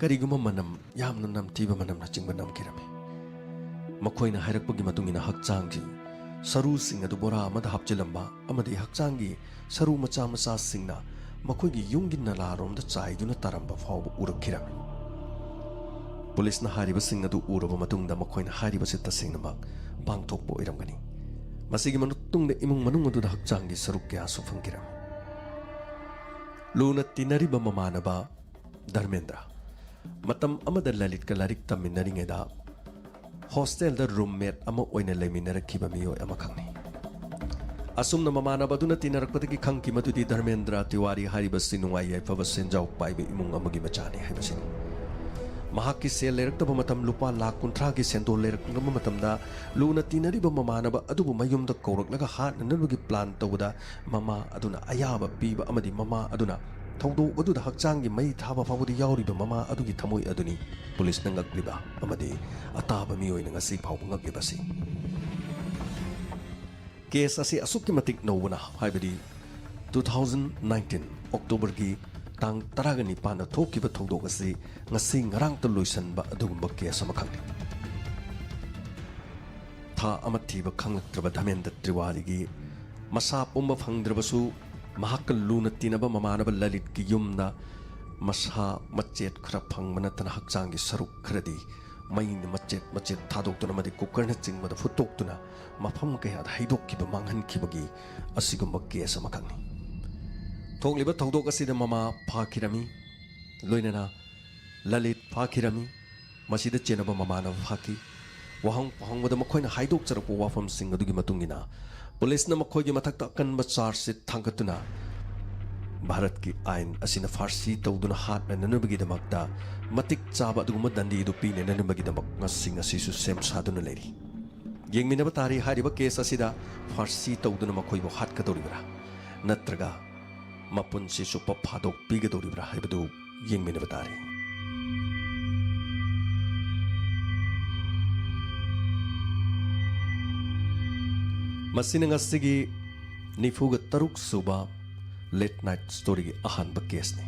करिगुम मनम यामना नमथीब मनमनचिंग नमकिरमे मखोइना हाइरकपगी मतुंगिना हक्चांगी सरू सिंग अदु बोरा अमदा हापचिलंबा अमदि हक्चांगी सरू मचा मचा सिंगना मखोइगी युंगी नलारोमदा चाइदुना तारंबा फाव उरखिरमे पुलिसना हारिबा सिंग अदु उरबा मतुंगदा मखोइना हारिबा से तसेंगनमक पांगथोकपा ओइरमगनी मसिगी मनुतुंगदा इमुंग मनुंग अदुदा हक्चांगी सरू क्या सुफंगिरम लूना तिनरिबा ममानबा धर्मेंद्र मतम अमदा ललित का लारिक तमिनरिंगेदा hostel da roommate ama oina leminarkiba miyo ama khangni asumna mamana baduna tinarakpatagi khangki madudi Dharmendra Tiwari hariba sinungai yaifa senjau paibe imung amagi machani haibasini mahaki sel lerakta matam lupa lakh kunthra gi sendo lerakna matamda luna tinariba mamana ba adubu mayumda koraklaga hat nanubagi plan tawda mama aduna ayaba piba amadi mama aduna thawdo aduda hakchanggi mai thaba fawdi yauriba mama adugi thamoi aduni police nangakliba amadi ataba miyoina ngasi phawbu ngaklibasi case asi asukki matik nowna haibadi 2019 October gi tang taragani pana thokiba thawdo asi ngasi ngarang to loisan ba adugumba case amakhangni tha amathiba khanglatraba Dharmendra Tiwari gi masa pumba phangdrabasu mahakal luna tinaba mamanaba Lalit ki yumna masa machet khara phangmana tan hakchanggi saruk khradi main machet thadok madi kukarna chingmada futoktuna mafam kaya haidokkiba manghankibagi asigumba case amakhangni thokliba thawdok asida mama phakirami loinana Lalit phakirami masida chenaba mamana phaki wahang pahangmada makhoina haidok charakpo wafam sing adugi matungina police na makhoigi mathakta kanba charge se thangkatuna Bharat ki ain asina farsi tawduna hat na nanubagi damakta matik chaba aduguma dandi du pine nanubagi damak ngasing asisu sem saduna leri yengminaba tari hariba case asida farsi tawduna makhoibo hat ka doribra natraga mapun sisu paphadok piga doribra haibadu yengminaba tari masina ngasigi nifuga taruk suba late night story gi ahanba case ne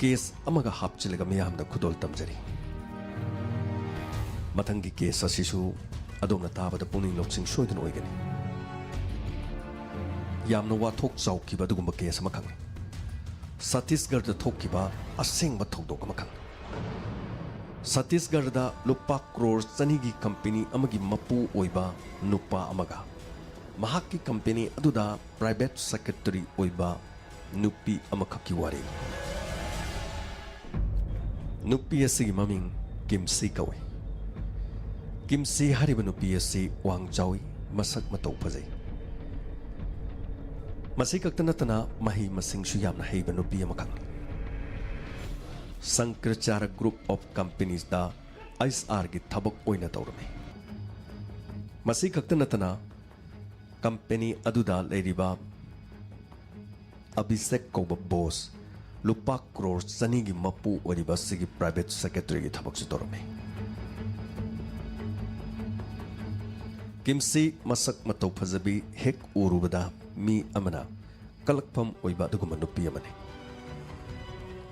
case amaga hapchilaga miyamda khudol tamjari mathangi case asisu adomna tabada puning loksing soidun oigani yamna wathok chaukiba dugumba case amakhang Chhattisgarh da thokkiba asengba thodok amakhang Chhattisgarh da lupa crore chani gi company amagi mapu oiba nupa amaga mahaki company aduda private secretary oiba nupi amakhaki wari nupi asi maming Kimsi kawe Kimsi hariba nupi asi wangjawi masak matau phajai masi kaktana tana mahi masing su yamna heiba nupi amakhang Sankrachara group of companies da ISR gi thabak oina tawrame masi kaktana tana company aduda leiriba Abhishek Koba boss lupa crore chani gi mapu oriba sigi private secretary gi thabak su torame Kimsi masak matau phajabi hek urubada mi amana kalakpham oiba duguma nupi amane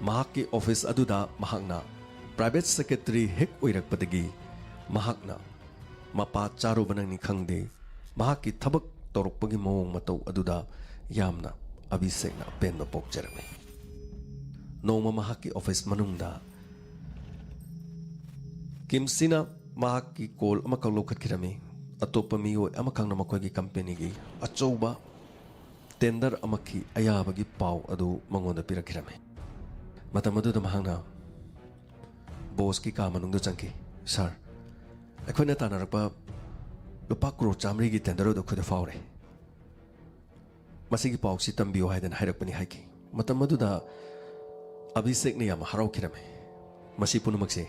mahaki office aduda mahakna private secretary hek oirakpadagi mahakna mapa charu banang ni khangde mahaki thabak torokpagi mawong matau aduda yamna Abhishek na penba pokjarame noma mahaki office manungda Kimsina mahaki call amakang lokhatkirame atopa miyo amakang namakogi company gi achouba tender amakhi ayabagi pau adu mangonda pirakirame matamadu da mahangna boss ki ka manungda changki sir akhona tanarakpa lupa crore chamri gi tender do khuda faure masigi pau si tambiyo haidan hairakpani haiki matamadu da Abhishek ne yam harau kirame masi punumakse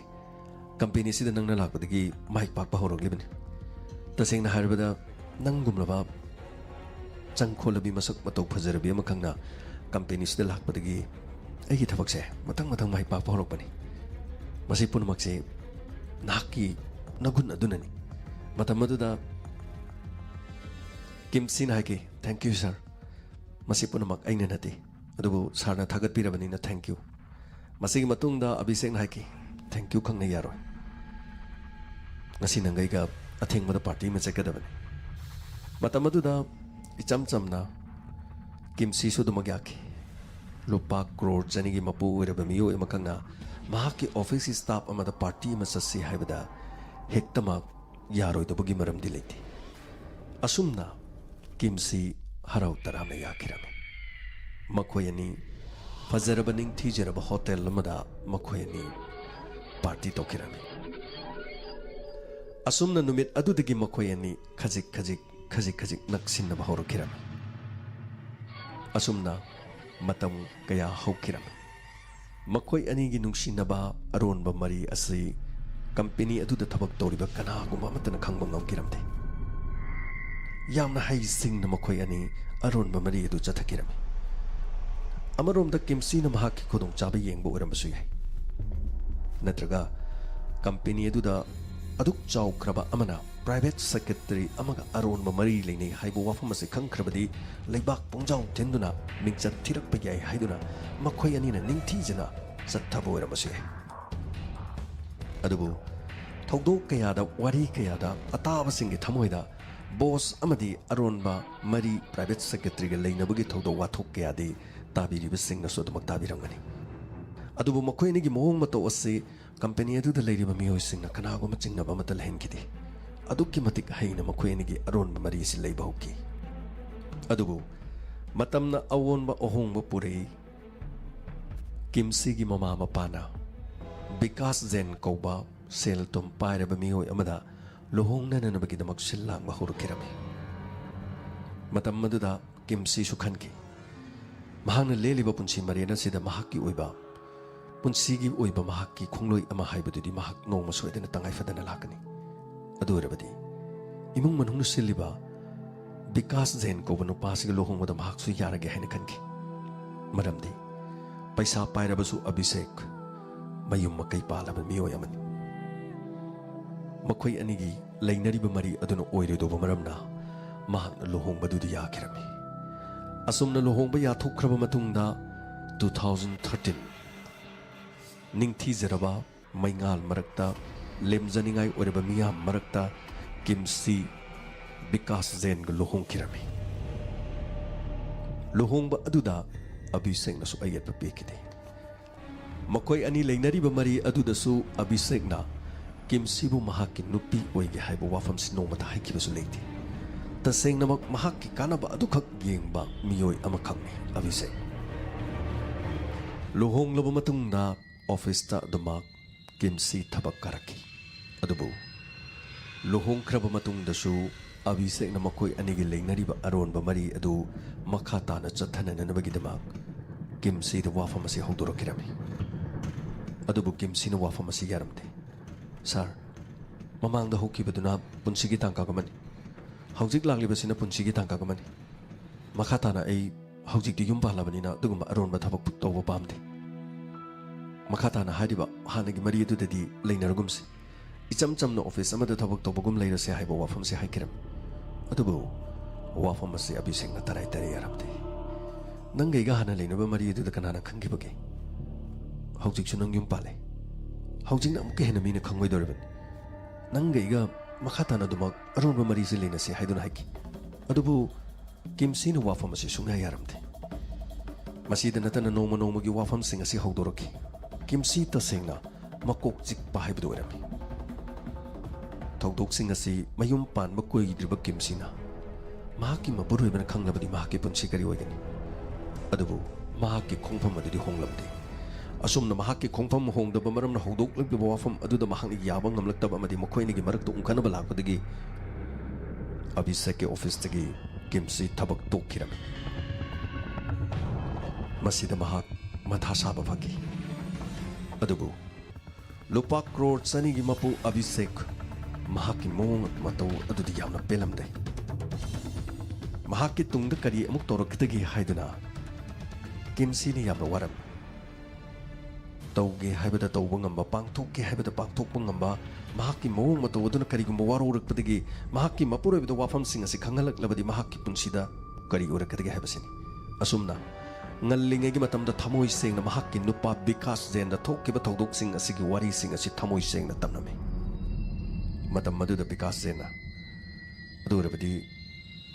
company sida nangna lakpadagi mai pakpa horoglibani tasengna harbada nangumlaba changkholabi masak matau phajarabi amakhangna company sida lakpadagi aigi thabakse matang mai pakpa horokpani masi punumakse naki nagun adunani matamadu da Kimsi na haiki thank you sir masi punumak aina nati adubu sarna thagat pirabani na thank you masigi matungda Abhishek na haiki thank you khangna yaroi ngasi nangai ga athengmada party ma chekadabani matamadu da icham chamna Kimsi su dumagyaki lupa crore chani gi mapu iraba miyo emakangna mahaki office staff amada party ma sassi haibada hektama yaroi dobugi maram dileti asumna Kimsi harau tarame yakirame makoyani fazarabaning thijaraba hotel lamada makoyani party tokirame asumna numit adudagi makhoi ani khajik naksinna haurakirami asumna matam kaya haukirami makhoi ani gi nungsinaba aronba mari asi company aduda thabak toriba kanagumba amatana khangba ngamkiramde yamna hai singna makhoi ani aronba mari adu chathakirami amaromda kimsi na mahaki khodong chaba yengba orambasu yai natraga company aduda aduk chaukraba amana private secretary amaga aronba mari leine haibo wafam ase khangkrabadi leibak pongjau tenduna mingchat thirakpa yai haiduna makhoi ani na ningthijana chathabo orambasu yai adubu thogdo kayada wari kayada ataba singi thamoida boss amadi aronba mari private secretary ga leinabagi thogdo wathok kayadi tabiriba singna so dumak tabirangani adubu makhoi ni gi mohong mato ase company adu da leiriba miyoi singna kanago machingna ba matal henkidi adukki matik haina makhoi ni gi aronba mari si leiba hokki adubu matamna awonba ohongba purei kimsi gi mama mapana Vikas Zen Koba sel tom paira ba miyoi amada lohong na nanabagi damak silang mahurukirami matam maduda kimsi sukhanki mahangna leliba punsi mariana sida mahaki oiba punsi gi oiba mahaki khongloi ama haibadudi mahak nongma soidena tangai fadana lakani adu rabadi imung manhung siliba Vikas Zen Koba no pasiga lohong mada mahak su yarage haina khanki maramdi paisa paira basu Abhishek mayum makai palaba miyoi amani makhoi anigi leinariba mari aduna oiredoba maramna mahakna lohongba dudi yakirami asumna lohongba yathokraba matungda 2013 ningthizaraba maingal marakta lemjaningai oreba miyam marakta kimsi Vikas Zen ga lohongkirami lohongba aduda Abhishek na su ayat pekide makhoi ani leinariba mari adudasu Abhishek na kimsibu mahaki nupi oige haiba wafam sinoma ta haikibasu leiti tasengna mahaki kanaba adukhak yengba miyoi amakhakni Abhishek lohong laba matungna office ta dumak kimsi thabak karaki adubu lohong khraba matungdasu Abhishek na makhoi anigi leinariba aronba mari adu makhata na chathananabagi damak kimsi da wafam asi haudorakirami adubu kimsi na wafam asi yaramte Sir, mamangda hokibaduna punsigi tangkagamani haujik laglibasina punsigi tangkagamani makhatana ai haujikti yum palabanina dugumba aronba thabak tawba pamde makhatana hadiba hanagi mari adudadi leinargumsi icham chamna office amada thabak tawbagum leirase haiba wafam se haikiram adubu wafam se Abhishek na tarai yaramte nangaiga hana leinaba mari aduda kanana khangibage haujiksu nang yum pale haujing na muke hena mina khangoi dorban nangaiga makhatana dumak aronba mari se leina se haiduna haiki adubu kimsi na wafam se sungna yaramte masida natana noma gi wafam sing asi haudoroki kimsi ta sengna makok chik pa haibdu orami thogdok sing asi mayum pan ba koi driba kimsi na mahaki maburu ibana khanglabadi mahaki punsi kari oigani adubu mahaki khongpham adudi honglamde asumna mahaki khongpham hongdaba maramna hongdok lakbiba wafam aduda mahakni yaba ngamlaktaba amadi makhoinigi marakta ungkanaba lakpadagi Abhishek ke office tagi kimsi thabak tokkirami masida mahak matha saba phagi adubu lupa crore chani gi mapu Abhishek mahaki mong matau adudi yamna pelamde mahaki tungda kari amuk torokitagi haiduna kimsi ni yamna waram tauge haibada tauba ngamba pangthokge haibada pangthokpa ngamba mahaki mong matau aduna karigumba warorakpadagi mahaki mapuroibada wafam sing asi khangalaklabadi mahaki punsida kari urakadagi haibasini asumna ngallingai gi matamda thamoi sengna mahaki nupa Vikas Zen da thokkiba thodok sing asigi wari sing asi thamoi sengna tamname matam maduda Vikas Zen na adurabadi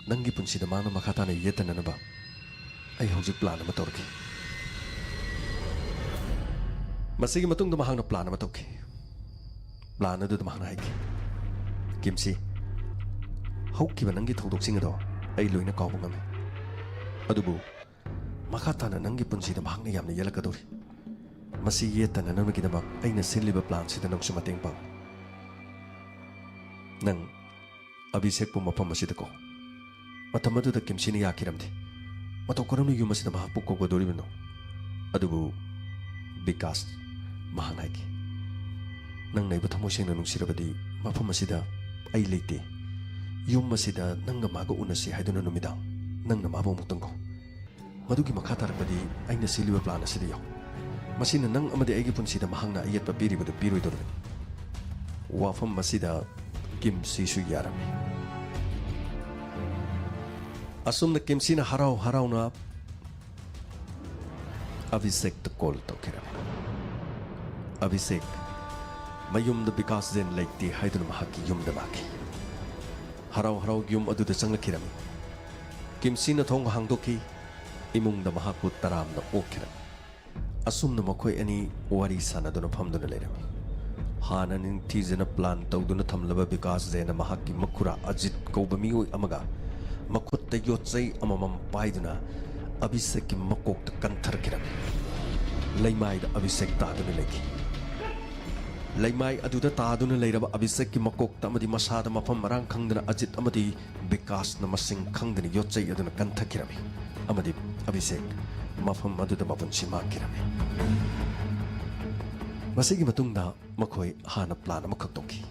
nangi punsida mana makhatana yetananaba ai hojik plan ama torki masigi matungda mahangna plan ama tokki plan adu mahangna haiki kimsi hokkiba nangi thodok sing ado ai loina kawba ngame adubu makhatana nangi punsida mahangna yamna yelakadori masi yetana nanagidaba aina sinliba plan sida nangsu mateng pang nang Abhishek pu mafam asida ko matam adu da kimsini yakiramdi mato karam yum asida mahak pu ko godori bino adubu Vikas mahanai ki nang nai ba thamo seng na nungsirabadi mafam asida ai leite yum asida nang ga maga unasi haiduna numidang nang na mabo mutang ko madugi makha tarakpadi aina siliba plan asida yaw masina nang amadi aigi punsida mahangna ayat pa piri badu piroi dorani wafam masida Kim sisu yarami asumna Kim sina harau na Abhishek to call to kirami Abhishek mayum da Vikas zen laikti haidun mahaki yum da maki harau yum adu da sangla kirami Kim sina thong hangdoki imung da mahaku taram na okirami asumna makoi ani wari sana duna phamduna lerami Hana ning tizena plan tawduna thamlaba Vikas zena mahaki makura Ajit kauba mioi amaga makutta yotsai amamam paiduna Abhishek ki makok ta kanthar kirami laimai da Abhishek taduna leki laimai aduda taduna leiraba Abhishek ki makok ta amadi masada mafam marang khangdana Ajit amadi Vikas na masing khangdani yotsai aduna kanthar kirami amadi Abhishek mafam aduda mapunsi ma kirami Masigi matungda makoi hana plan amakak toki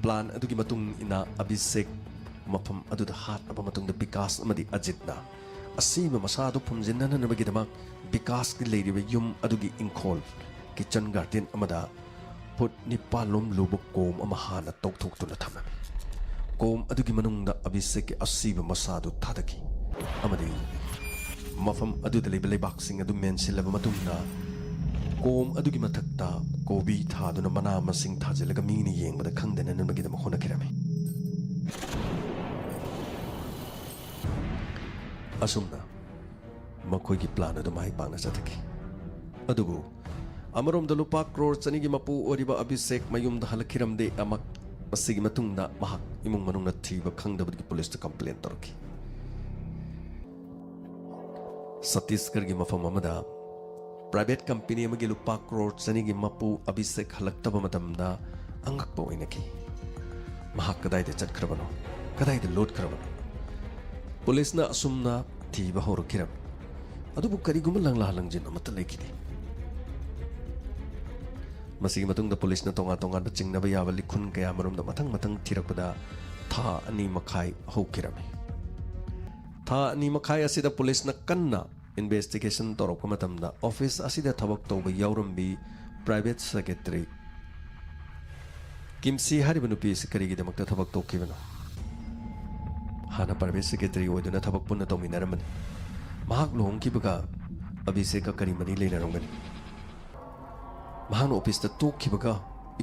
plan adugi matung ina Abhishek mafam aduda hat aba matungda Vikas amadi Ajit na asima masado phumjinna na nabagi damak Vikas ki leiriba yum adugi inkhol kitchen garden amada put nipalom lubok kom ama hana tokthok tuna thamna kom adugi manungda Abhishek ki asima masado thadaki amadi mafam aduda leiba leibak sing adu mensilaba matungda Kom adugi matakta kobi thaduna mana masing thajilaga mini yengbada khangdena nanbagida mahona kirami asumna makoi gi plan adu mai pangna sataki adubu amarom da lupa crore chani gi mapu oriba Abhishek mayum da halakhiramde amak asigi matungda mahak imung manungna thiba khangdabagi police ta complaint torki Satisgarh gi mafam amada private company amagi lupa crore chani gi mapu Abhishek halaktaba matamda angakpa oinaki mahak kadai de chatkrabano kadai de load krabano police na asumna thiba horokiram adubu karigum langla halangjin amata lekidi masigi matungda police na tonga da chingnaba yaba likhun kaya marumda mathang thirakpada tha ani makhai hokirami tha ani makhai asida police na kanna investigation torok matamda office asida thabak tawba yaurambi private secretary Kimsi hariba nupi sikarigi damakta thabak tokibana hana private secretary oiduna thabak punna tawminaramani mahak lohongkibaga Abhishek ka kari mani leinarongani mahana office ta tokkibaga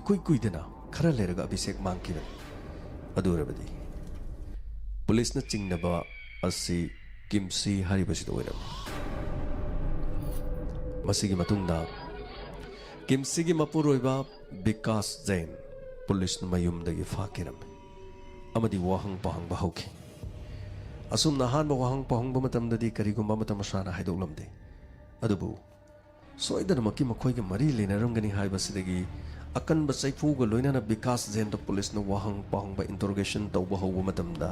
ikoi kuidana khara leraga Abhishek mangkibani adurabadi police na chingnaba asi Kimsi hariba sida oiram masigi matungda Kimsi gi mapuroiba Vikas Jain police na mayum dagi fakiram amadi wahang pahang bahauki asum nahan wahang pahang bamatamdadi karigumba matamasana haidoklamde adubu soidana maki makhoi gi mari lenaramgani haibasidagi akan ba saifuga loinana Vikas Jain da police na wahang pahang ba interrogation tawba hauba matamda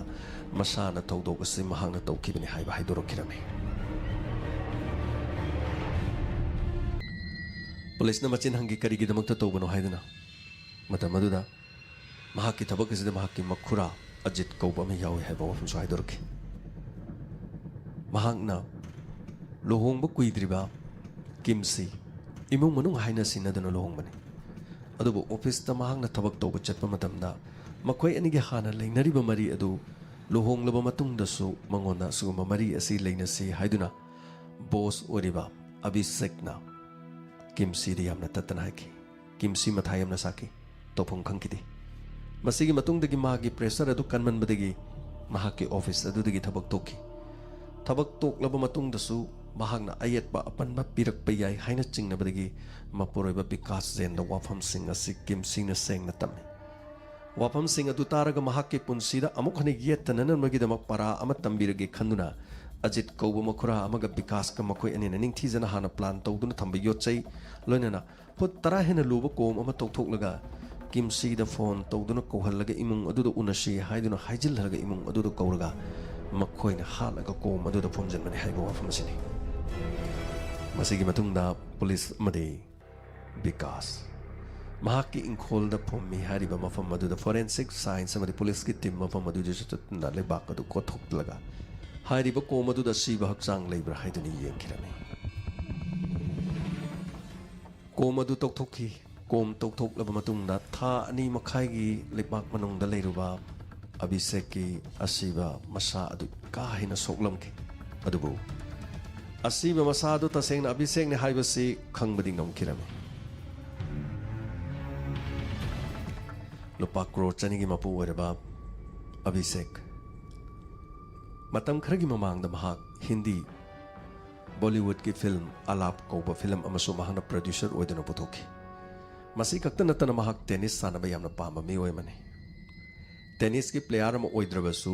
masana tawdogasi mahangna tawkibani haiba haidorokirame police na machin hangi karigi damakta tawbano haidana matamaduda mahaki thabak asida mahaki makhura Ajit kauba me yawi haiba wafum so haidorki mahangna lohongba kuidriba Kimsi imung manung haina sinadana lohongbani adubu office ta mahangna thabak tawba chatpa matamda makhoi anigi hana leinariba mari adu lohonglaba matungda su mangonda suguma mari asi leinasi haiduna boss oriba Abhishek na Kimsi di yamna tatana haki Kimsi mathai yamna saki topong khangkidi masigi matungdagi magi pressure adu kanman badagi mahaki office adudagi thabak toklaba matungdasu mahakna ayetba apanba pirakpa yai haina chingnabadagi mapuroiba Vikas Jain da wafam sing asi Kimsi na sengna tammi wafam sing adu taraga mahaki punsida amuk hani yettana magidamak para ama tambirage khanduna Ajit kauba makhura amaga Vikas ka makhoi anina ningthijana hana plan tawduna thamba yochai loinana put tara hena luba kom ama tawthoklaga kimsi da phone tawduna kohalaga imung aduda unashi haiduna haijilhalaga imung aduda kauraga makhoina halaga kom aduda phomjan mani haiba wafam asini masigi matungda police made Vikas mahaki inkhol da phommi hariba mafam aduda forensic science amadi police ki team mafam aduda jutna lebak adu kothok laga hariba kom aduda siba hakchang leibra haiduni yengkhirami kom adu tokthokhi kom tokthok laba matungda tha ani makhai gi lebak manungda leiruba Abhishek ki asiba masa adu kahina soklamki adubu asiba masa adu tasengna Abhishek ne haibasi khangbadi ngamkhirami lupa crore chani gi mapu wereba Abhishek matam kharagi mamangda mahak Hindi Bollywood ki film Alap kauba film amasu mahana producer oiduna puthoki masi kakta natana mahak tennis sanaba yamna pamba mi oimani tennis ki player ama oidrabasu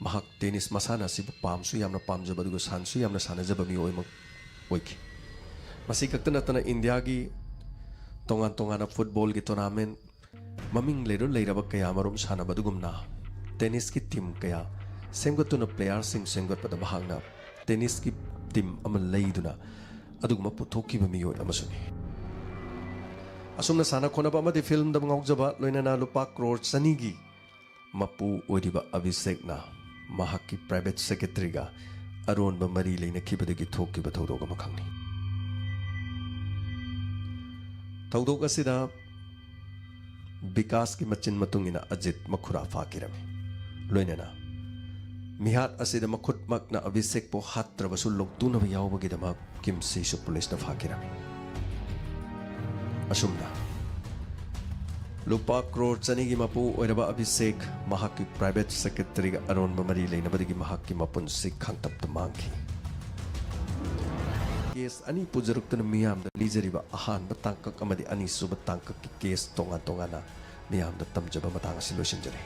mahak tennis masana sibu pamsu yamna pamjaba dugo sansu yamna sanajaba mi oima oiki masi kakta natana India gi tongan tongana football gi tournament maming leiraba kaya marum sanaba dugumna tennis ki team kaya semgatuna player sing semgat pada bahagna tennis ki team ama leiduna aduguma puthoki mi oi amasuni asumna sana khona ba amadi film da ngaukjaba loinana lupa crore sanigi mapu oidiba Abhishek na mahaki private secretary ga aron ba mari leina khibadagi thokki ba thodoga makhangni thawdok asida Vikas ki machin matungina Ajit makhura fakirami loinana mihat asida makhut makna Abhishek po hatra basul loktuna ba yawbagi dama kimsi su police na fakirami asumna lupa crore chanigi mapu oiraba Abhishek mahaki private secretary ga aron mamari leina badigi mahaki mapun sik khangtap ta mangki case ani pujaruktana miyam da lijariba ahan batangkak amadi ani suba tangkak ki case tonga tongana miyam da tamjaba matang solution jare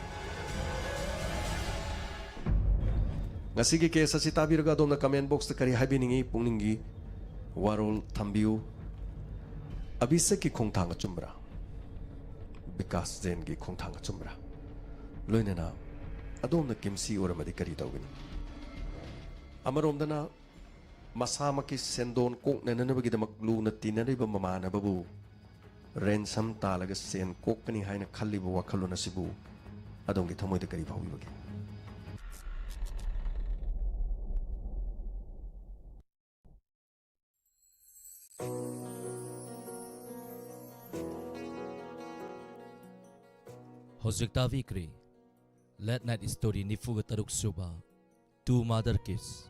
ngasigi case asi tabiraga domna comment box ta kari habiningi pungningi warol thambiu Abhishek ki khongthang chumbra Vikas Jain ki khongthang chumbra loinena adomna kimsi oramadi kari tawgini amaromdana masama ki sendon kok nananabagi damak lu na tinariba mamana babu ransom talaga sen kok kani haina khalliba wakhaluna sibu adongi thamoida kari bawibagi
Hojik Tavikri Late Night Story Nifuga Taruk Suba Two Mother Kiss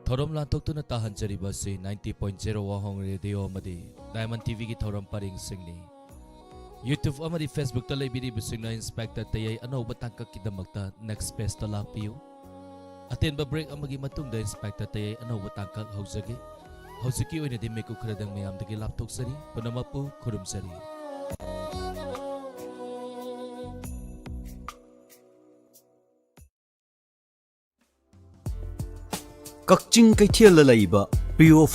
Thorom Lantok tu na tahan jariba si 90.0 Wahong Radio Amadi Diamond TV ki thorom paring singni YouTube amadi Facebook ta laibiri bising na inspector tayay ano batangkak kidamakta next best ta lapiyo atin ba break amagi matung da inspector tayay ano batangkak hausagi Hojiki oina di meku kradang mayam dagi laptok sari panamapu kurum sari
Kakching Kaithia Lalaiba Pure